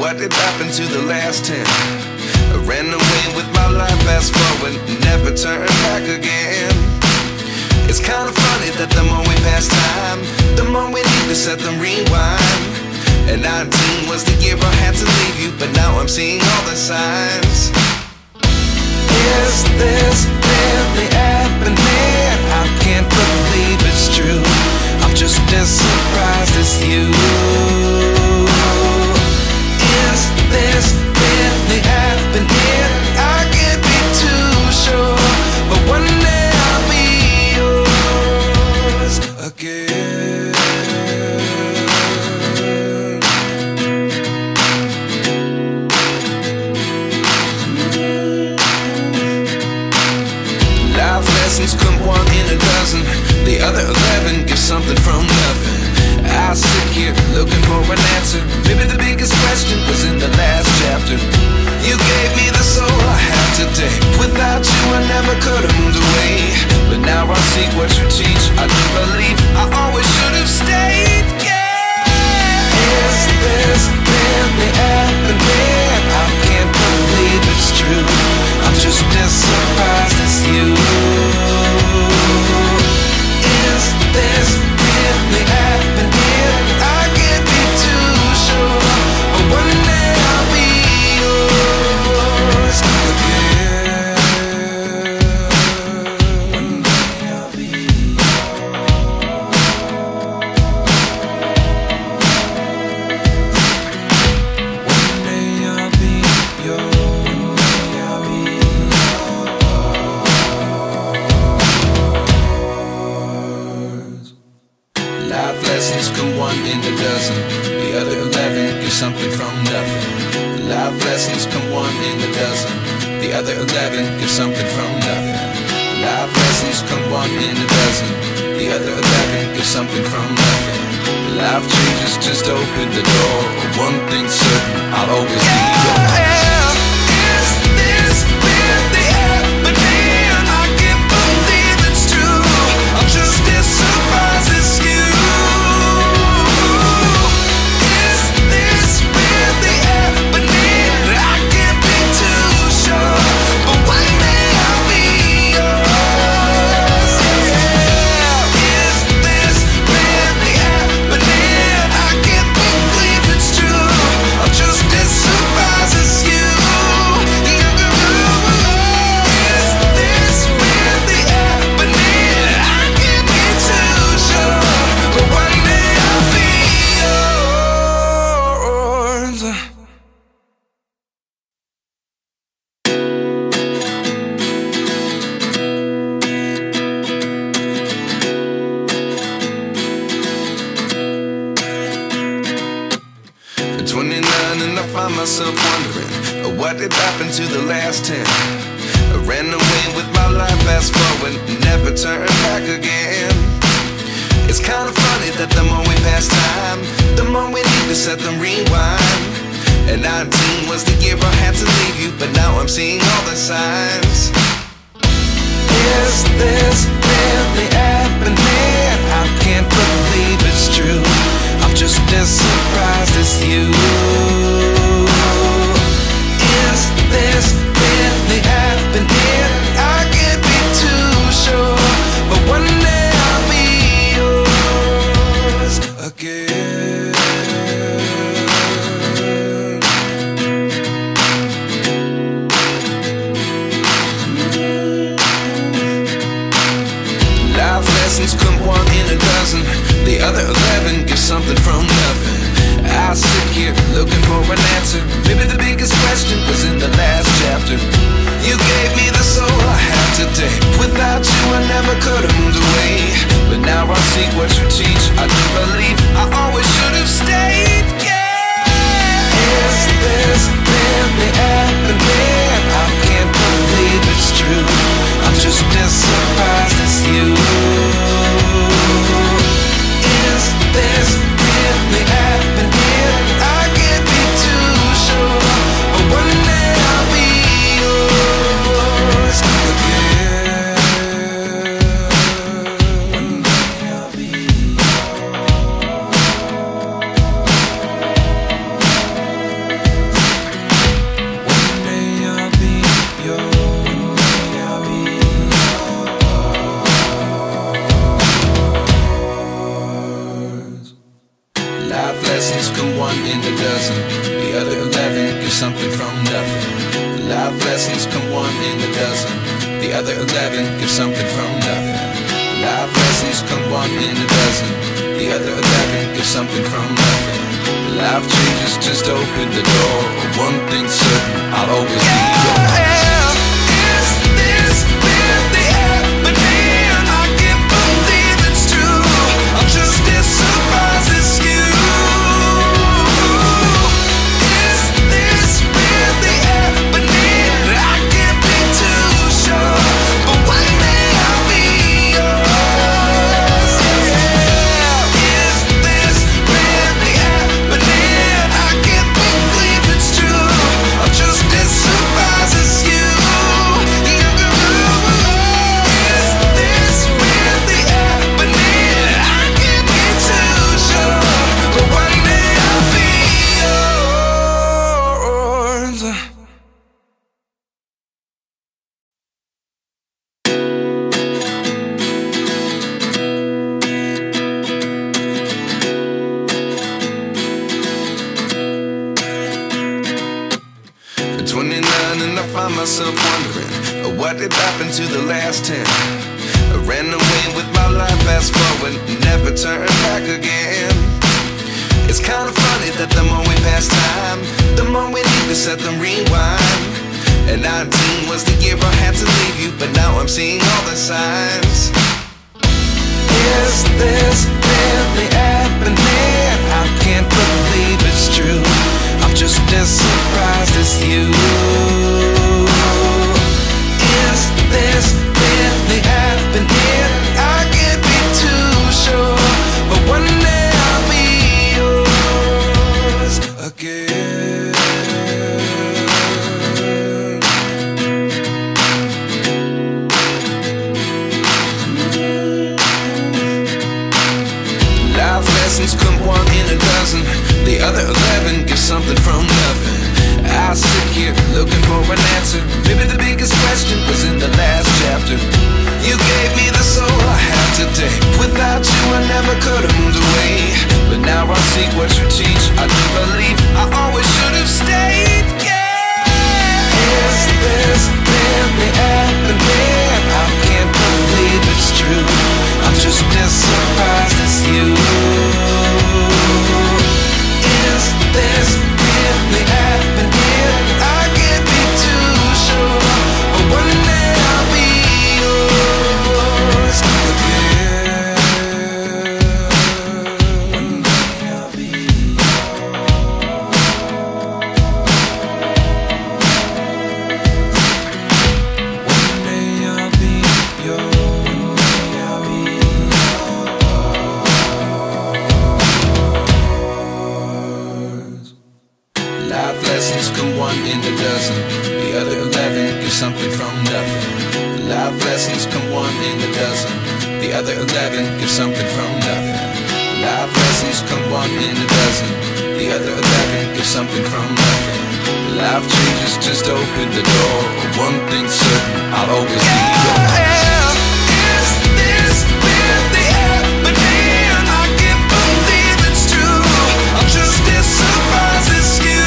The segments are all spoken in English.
What did happen to the last 10? I ran away with my life, fast forward, never turn back again. It's kind of funny that the more we pass time, the more we need to set them rewind. And 19 was the year I had to leave you, but now I'm seeing all the signs. Is this really happening? I can't believe it's true. I'm just as surprised as you. Is this really happening? I can't be too sure, but one day I'll be yours again. Life lessons come one in a dozen. The other 11 give something from nothing. I sit here looking for an answer. Maybe the biggest question was in the last chapter. You gave me the soul I have today. Without you I never could have moved away. But now I see what you teach. I do believe I always should have stayed. Yeah. Is this really happening? I can't believe it's true. I'm just as surprised as you. Is this really happening? I can't be too sure, but one day I'll be yours again. One day I'll be yours. One day I'll be yours. Life lessons come one in a dozen. The other 11 give something from nothing. Life lessons come one in a dozen. The other 11 give something from nothing. Life lessons come one in a dozen. The other 11 give something from nothing. Life changes just open the door. One thing's certain, I'll always be yours. Is this really happening? I can't believe it's true. I'm just as surprised as you. Myself wondering what did happen to the last 10. I ran away with my life, fast forward, never turn back again. It's kind of funny that the more we pass time, the more we need to set them rewind. And 19 was the year I had to leave you, but now I'm seeing all the signs. Is this really happening? I can't believe it's true. I'm just as surprised as you. Is this really happening? I can't be too sure, but one day I'll be yours again. Life lessons come one in a dozen. The other 11 give something from nothing. I sit here looking for an answer. Maybe the biggest question was in the last chapter. You gave me the soul I have today. Without you I never could have moved away. But now I see what you teach. I do believe I always should have stayed. Yeah. Is this really happening? I can't believe it's true. I'm just as surprised as you. Is this really happening? I can't be too sure, but one day I'll be yours again. One day I'll be yours. something from nothing. Life lessons come one in a dozen. The other 11 give something from nothing. Life lessons come one in a dozen. The other 11 give something from nothing. Life changes, just open the door. One thing's certain, I'll always be yours. Is this really happening? I can't believe it's true. I'm just as surprised as you. Is this really happening? I can't be too sure, but one day I'll be yours. Yeah. Is this really happening? I can't believe it's true. I'm just as surprised as you. Is this really happening? I can't be too sure, but one day I'll be yours. At 29 and I find myself wondering, what did happen to the last 10? I ran away with my life, fast forward, never turn back again. It's kind of funny that the more we pass time, the more we need to set them rewind. And 19 was the year I had to leave you, but now I'm seeing all the signs. Is this really happening? I can't believe it's true. I'm just as surprised as you. Is this really happening? I can't be too sure, but one day I'll be yours again. Life lessons come one in a dozen. The other 11 give something from nothing. I sit here looking for an answer. Maybe the biggest question was in the last chapter. You gave me the soul I have today. Without you I never could have moved away. But now I see what you teach. I do believe I always should have stayed. Yeah. Is this really happening? I can't believe it's true. I'm just as surprised as you. Is this really happening? I can't be too sure, but one day I'll be yours again. One day I'll be yours. One day I'll be yours. I'll be yours. Life lessons come one in a dozen. The other 11 give something from nothing. Life lessons come one in a dozen. The other 11 give something from nothing. Life lessons come one in a dozen. The other 11 give something from nothing. Life changes, just open the door. One thing's certain, I'll always be yours. Is this really happening? I can't believe it's true. I'm just as surprised as you.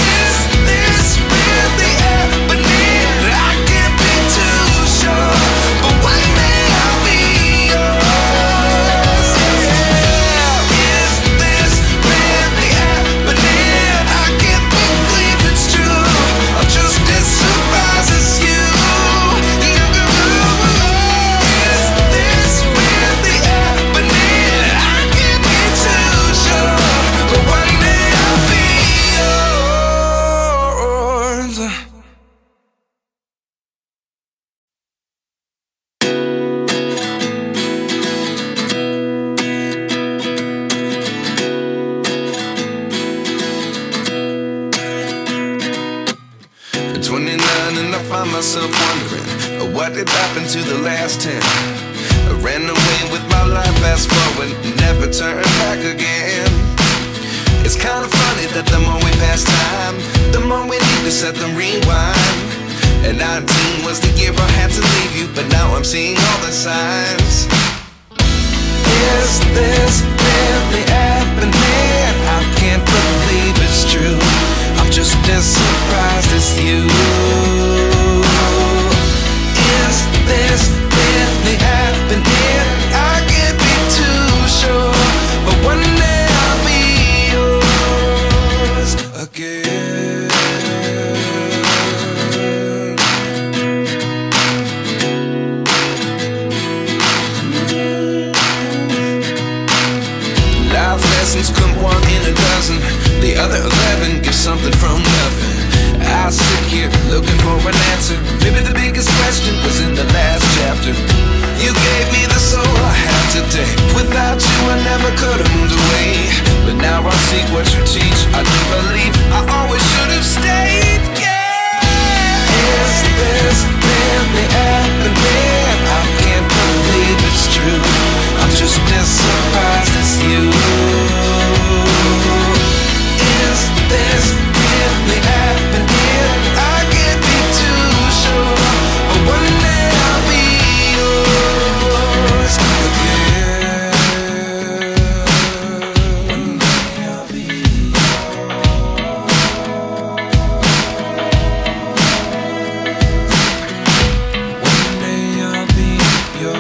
Is this really happening? I can't be too sure, but one day I'll be yours. Yeah. Is this really happening? I can't believe it's true. I'm just as surprised as you. Is this really happening? I can't be too sure, but one day I'll be yours. At 29 and I find myself wondering, what did happen to the last 10? I ran away with my life, fast forward, never turn back again. It's kind of funny that the more we pass time, the more we need to set them rewind. And 19 was the year I had to leave you, but now I'm seeing all the signs. Is this really happening? I can't believe other 11 get something from nothing. I sit here looking for an answer. Maybe the biggest question was in the last chapter. You gave me the soul I have today. Without you I never could have moved away. But now I see what you teach. I do believe I always should have stayed. Yeah. Is this really happening? I can't believe it's true. I'm just as surprised as you. Is this really happening? I can't be too sure, but one day I'll be yours again. One day I'll be yours. One day I'll be yours.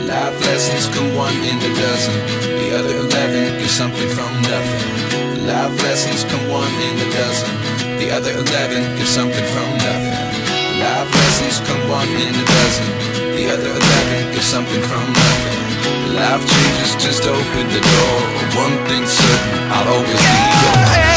Life lessons come one in a dozen. The other 11 get something from nothing. Life lessons come one in a dozen. The other 11 get something from nothing. Life lessons come one in a dozen. The other 11 get something from nothing. Life changes just open the door. One thing's certain, I'll always be yours.